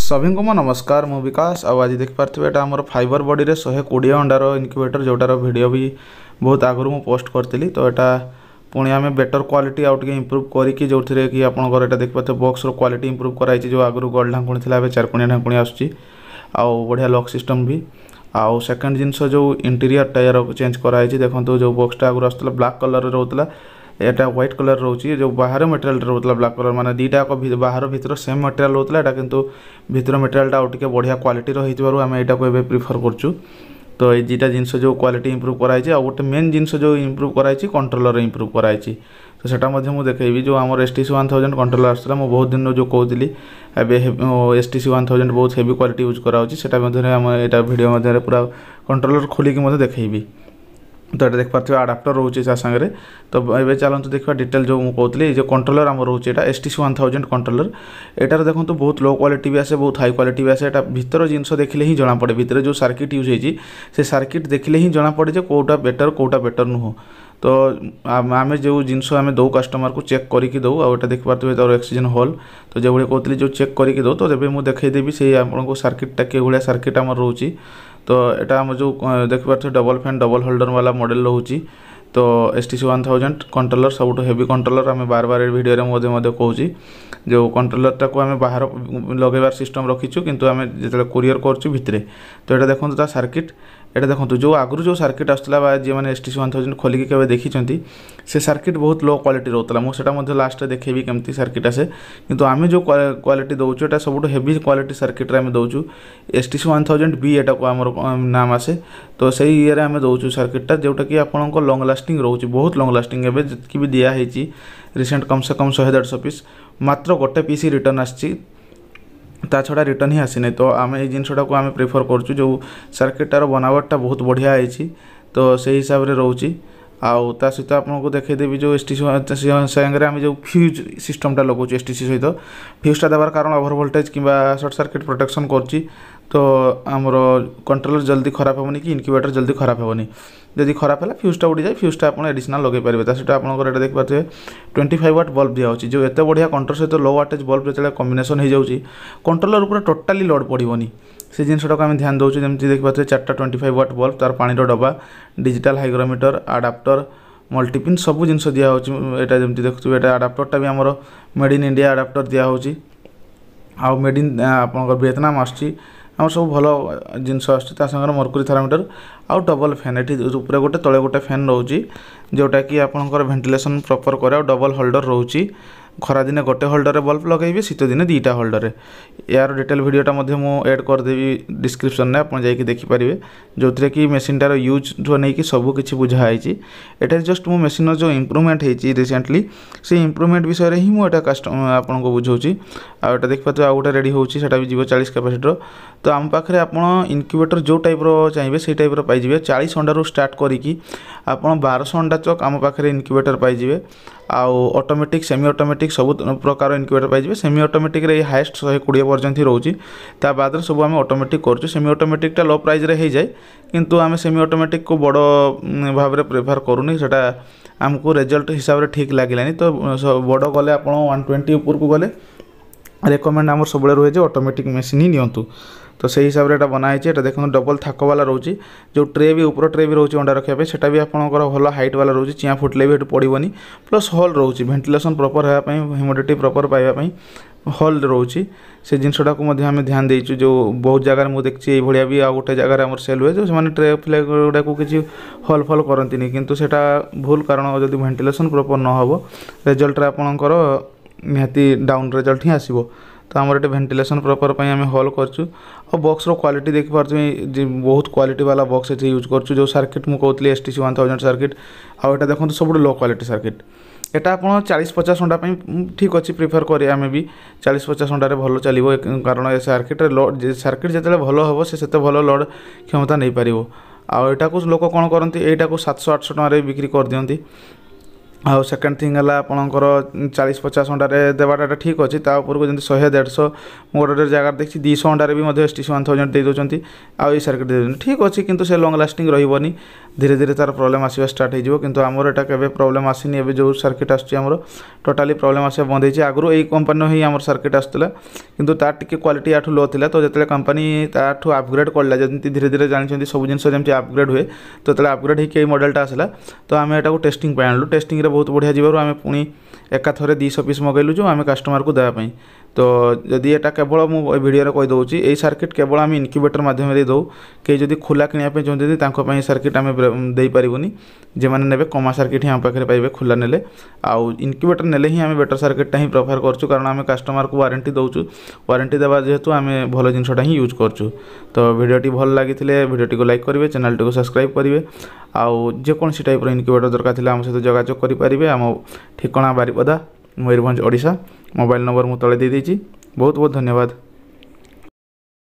सभी को मो नमस्कार मु विकास आज देखिपे यहाँ आम फाइबर बॉडी रे 120 अंडार इनक्यूबेटर जोटार वीडियो भी बहुत आगु मुझे पोस्ट करी तो यहाँ पुणी आम बेटर क्वालिटी आउ इम्प्रूव करके जो थी कि आपंकर देखिए बॉक्स क्वालिटी इम्प्रूव कराई जो आगुरी गोल्ड ढाकुणी थी चारकोणिया ढाकुणी आसूँ आउ बढ़िया लॉक सिस्टम भी आउ सेकेंड जिनस जो इंटीरियर टायर चेंज कराई देखो जो बॉक्सटा आगुरी आसूला ब्लैक कलर रोला यहाँ व्हाइट कलर रोचे जो बाहर मटेरियल रोला ब्लैक कलर माने दीटा बाहर भीतर सेम मटेरियल रोला यहाँ किंतु भीतर मटेरियलटा आउ टिके बढ़िया क्वालिटी रही आम यहाँ को प्रिफर करचु। तो ये दुटा जिनस जो क्वालिटी इम्प्रूव कराई आ गोटे मेन जिनस जो इम्प्रूव कराई कंट्रोलर इम्प्रूव कराई तो सेटा मुझे देखी जो आम STC 1000 कंट्रोलर आसला मुझे बहुत दिन जो कहती STC 1000 बहुत हेवी क्वालिटी यूज कराऊँगी वीडियो पूरा कंट्रोलर खोलिकी देखी तो ये देखिए आडाप्टर रोचे सागे तो ये चलते देखा डिटेल जो मुझे जो कंट्रोलर आम रोचे STC 1000 कंट्रोलर एटार देखो तो बहुत लो क्वालिटी भी आसे बहुत हाई क्वालिटी भी आसे भीतर जिनस देखले ही जना पड़े भीतर जो सर्किट यूज होती से सर्किट देखले ही जना पड़े कौटा बेटर नुह तो आम जो जिनस आम दो कस्टमर को चेक करके दो आटा देखिए तार ऑक्सीजन होल तो जो भाई कहते जो चेक करके दो तो जब मुझे देखईदेवी से आपको सर्किटा कि भाया सर्किट आम रोचे तो यहाँ आम जो देखिए डबल फैन डबल होल्डर वाला मॉडल रोचे तो STC 1000 कंट्रोलर सब हेवी कंट्रोलर आम बार बार वीडियो कहूँ जो कंट्रोलरटा को आम बाहर लगेबार सिस्टम रखीचु किंतु आम जो कुरियर करचु भितर तो यहाँ देखो सर्किट ये देखो जो आगु जो सर्किट आसला जी मैंने STC 1000 खोलिकी केवे देखी से सर्किट बहुत लो क्वालिटी रोला मुझे लास्ट देखेबी केमती सर्किट आसे किंतु आम जो क्वालिटी दौचु यहाँ सब हेवी क्वालिटी सर्किट आम दौचु STC 1000 भी यहाँ को आम नाम आसे तो सही ये आम दौचु सर्किटा जोटा कि आपको लंग लास्टिंग रोचे बहुत लंग लास्टिंग एवं जी भी दिखाई रिसेंट कम से कम 100-150 पीस मात्र गोटे पीस रिटर्न आसी ता छड़ा रिटर्न ही आसी नहीं तो आम ये जिनटा को आम प्रिफर करचु जो सर्किटार बनावटटा बहुत बढ़िया है तो से हिसाब से रोचे आउ ता सहित आपको देखईदेवी जो STC सागे आम जो फ्यूज सिस्टमटा लगुच STC सहित फ्यूजटा देवार कारण ओभर वोल्टेज कि शॉर्ट सर्किट प्रोटेक्शन कर तो आमर कंट्रोलर जल्दी खराब होनी कि इनक्यूबेटर जल्दी खराब होनी जदि खराब है फ्यूजटा उड़ी जाए फ्यूजटा आप एडिशनल लगे पारे सहित आपंकर देखिए 25 वाट बल्ब दिखाई जो एत बढ़िया कंट्रोल सहित लो वाटेज बल्ब जो कम्बिनेसन हो जाऊँगी कंट्रोलर पूरा टोटाली लोड पड़ोनी से जिनटा को आम ध्यान दूसरे जमी देखिए 4टा 25 वाट बल्ब तार पानी डब्बा डिजिटल हाइग्रोमीटर आडाप्टर मल्टीपिन सब जिन दिखाई जमी देखुए ये आडाप्टरटा भी आमर मेड इन इंडिया आडाप्टर दिखाई आउ मेड इन आप विएतनाम आसुच्ची आम सब भल जिनस आसागर मर्कुरी थर्मामीटर आउ डबल फैन ये ऊपर गोटे तले गोटे फैन रोचे जोटा कि आपंकर भेंटिलेसन प्रॉपर करे डबल होल्डर रोचे खरा दिने गोटे होल्डर बल्ब लगे शीत दिने दुईटा होल्डर यार डिटेल वीडियोटा मुझे ऐड करदेवी डिस्क्रिप्शन में आप देखिपारे जो थे कि मेसीनटार यूज नहीं कि सबकि बुझाई ये जस्ट मो मेसीन जो इम्प्रूवमेंट होती रिसेंटली से इम्प्रूवमेंट विषय ही मुझे कस्टमर आपको बुझाऊँगी आउ देखिए आउ गोटे रेडी होची सेटा भी जीव 40 कैपेसिटर तो आम पाखे आप इनक्यूबेटर जो टाइप चाहिए से टाइप पाइबे 40 अंडा स्टार्ट करी आप 1200 अंडा तक आम पाखे इनक्यूबेटर पाइबे आउ ऑटोमेटिक सेमी ऑटोमेटिक सब प्रकार इनक्यूबेटर पाइबे सेमी ऑटोमेटिक रे हाईएस्ट 120 पर्यंत ही रोचे ता बाद सब आम ऑटोमेटिक करछु सेमी ऑटोमेटिकटा लो प्राइस रे हो जाए किंतु आम सेमी ऑटोमेटिक को बड़ भाव में प्रेफर करूनी सेटा आमको रिजल्ट हिसाब से ठीक लगे तो बड़ गले आप 120 ऊपर को गले रेकमेंड आम सब रुए जो ऑटोमेटिक मेसीन ही नियंतु तो से हिसाब से बनाई देखो डबल थाक वाला रोचे जो ट्रे भी ऊपर ट्रे भी रोचे अंडा रखापे सेटा भी आपंकर भल हाइट वाला रोचे चिया फुटले भी पड़ोनी प्लस हॉल रोचे भेंटिलेसन प्रॉपर होगापी ह्यूमिडिटी प्रॉपर पाइबापी हॉल रोचे से जिनटा को आम ध्यान देचु जो बहुत जगह मुझे देखिए ये भी आ गोटे जगह सेल हुए जो से ट्रे फ्ले गुड़ा को किसी हॉल फल करती किंतु सेटा भूल कारण जब भेंटिलेसन प्रॉपर न हो रिजल्ट आपंकर निहाती डाउन रिजल्ट ही आसो तो आम ये भेंटिलेसन प्रॉपर आम हॉल करचु और बॉक्स क्वालिटी देखि पार्थे बहुत क्वालिटी वाला बॉक्स ये यूज करचु जो सर्किट मुझे कहती STC 1000 सर्किट आउ ये देखो सब लो क्वालिटी सर्किट एटा आप 40-50 अंडा ठीक अच्छे प्रिफर करें आम भी 40-50 अंडे भल चलो कारण सर्किट सर्किट जिते भल हम से भल लोड क्षमता नहीं पार आउ यहाँ को लोक कौन करती यहाँ को 700-800 टकर बिक्री कर दिखती ଆଉ ସେକେଣ୍ଡ ଥିଙ୍ଗ ହେଲା ଆପଣଙ୍କର 40-50 ଅଣ୍ଡାରେ ଦେବାଟା ଠିକ୍ ଅଛି। ତା ଉପରକୁ ଯେମିତି 100-150 ମୁଁ ଗୋଟେ ଜାଗାରେ ଦେଖିଛି 200 ଅଣ୍ଡାରେ ବି ମଧ୍ୟ STC 1000 ଦେଇ ଦେଉଛନ୍ତି। ଆଉ ଏଇ ସାର୍କିଟ୍ ଦେଇ ଦେଉଛନ୍ତି, ଠିକ୍ ଅଛି, କିନ୍ତୁ ସେ ଲଙ୍ଗ୍ ଲାଷ୍ଟିଂ ରହିବନି, ଧୀରେ ଧୀରେ ତାର ପ୍ରୋବ୍ଲେମ୍ ଆସିବା ଷ୍ଟାର୍ଟ ହେଇଯିବ। କିନ୍ତୁ ଆମର ଏଟା କେବେ ପ୍ରୋବ୍ଲେମ୍ ଆସିନି। ଏବେ ଯେଉଁ ସାର୍କିଟ୍ ଆସୁଛି ଆମର ଟୋଟାଲି ପ୍ରୋବ୍ଲେମ୍ ଆସିବା ବନ୍ଦ ହେଇଛି। ଆଗରୁ ଏଇ କମ୍ପାନୀର ହିଁ ଆମର ସାର୍କିଟ୍ ଆସୁଥିଲା, କିନ୍ତୁ ତାର ଟିକେ କ୍ୱାଲିଟି ଆଠୁ ଲୋ ଥିଲା। ତ ଯେତେବେଳେ କମ୍ପାନୀ ତାଠୁ ଆପଗ୍ରେଡ୍ କଲା, ଯେମିତି ଧୀରେ ଧୀରେ ଜାଣିଛନ୍ତି ସବୁ ଜିନିଷ ଯେମିତି ଆପଗ୍ରେଡ୍ ହୁଏ, ତ ଯେତେବେଳେ ଆପଗ୍ରେଡ୍ ହେଇକି ଏଇ ମଡେଲଟା ଆସିଲା, ତ ଆମେ ଏଟାକୁ ଟେଷ୍ଟିଂ ପାଇଁ ଆଣିଲୁ। ଟେଷ୍ଟିଂରେ ବହୁତ ବଢ଼ିଆ ଯିବାରୁ ଆମେ ପୁଣି ଏକାଥରେ 200 ପିସ୍ ମଗାଇଲୁ ଯେଉଁ ଆମେ କଷ୍ଟମରକୁ ଦେବା ପାଇଁ। ତ ଯଦି ଏଟା କେବଳ ମୁଁ ଏ ଭିଡ଼ିଓରେ କହିଦେଉଛି, ଏଇ ସାର୍କିଟ୍ କେବଳ ଆମେ ଇନକ୍ୟୁବେଟର ମାଧ୍ୟମରେ ଦେଉ। କେହି ଯଦି ଖୋଲା କିଣିବା ପାଇଁ ଚାହୁଁଛନ୍ତି ତାଙ୍କ ପାଇଁ ସାର୍କିଟ୍ ଆମେ ଦେଇପାରିବୁନି। ଯେଉଁମାନେ ନେବେ କମା ସାର୍କିଟ୍ ହିଁ ଆମ ପାଖରେ ପାଇବେ ଖୋଲା ନେଲେ। ଆଉ ଇନକ୍ୟୁବେଟର ନେଲେ ହିଁ ଆମେ ବେଟର ସାର୍କିଟ୍ଟା ହିଁ ପ୍ରିଫର କରୁଛୁ, କାରଣ ଆମେ କଷ୍ଟମରକୁ ୱାରେଣ୍ଟି ଦେଉଛୁ। ୱାରେଣ୍ଟି ଦେବା ଯେହେତୁ ଆମେ ଭଲ ଜିନିଷଟା ହିଁ ୟୁଜ୍ କରୁଛୁ। ତ ଭିଡ଼ିଓଟି ଭଲ ଲାଗିଥିଲେ ଭିଡ଼ିଓଟିକୁ ଲାଇକ୍ କରିବେ, ଚ୍ୟାନେଲଟିକୁ ସବସ୍କ୍ରାଇବ୍ କରିବେ। ଆଉ ଯେକୌଣସି ଟାଇପ୍ର ଇନକ୍ୟୁବେଟର ଦରକାର ଥିଲେ ଆମ ସହିତ ଯୋଗାଯୋଗ କରିପାରିବେ। ଆମ ଠିକଣା ବାରିପଦା, ମୟୂରଭଞ୍ଜ, ଓଡ଼ିଶା। ମୋବାଇଲ୍ ନମ୍ବର ମୁଁ ତଳେ ଦେଇଦେଇଛି। ବହୁତ ବହୁତ ଧନ୍ୟବାଦ।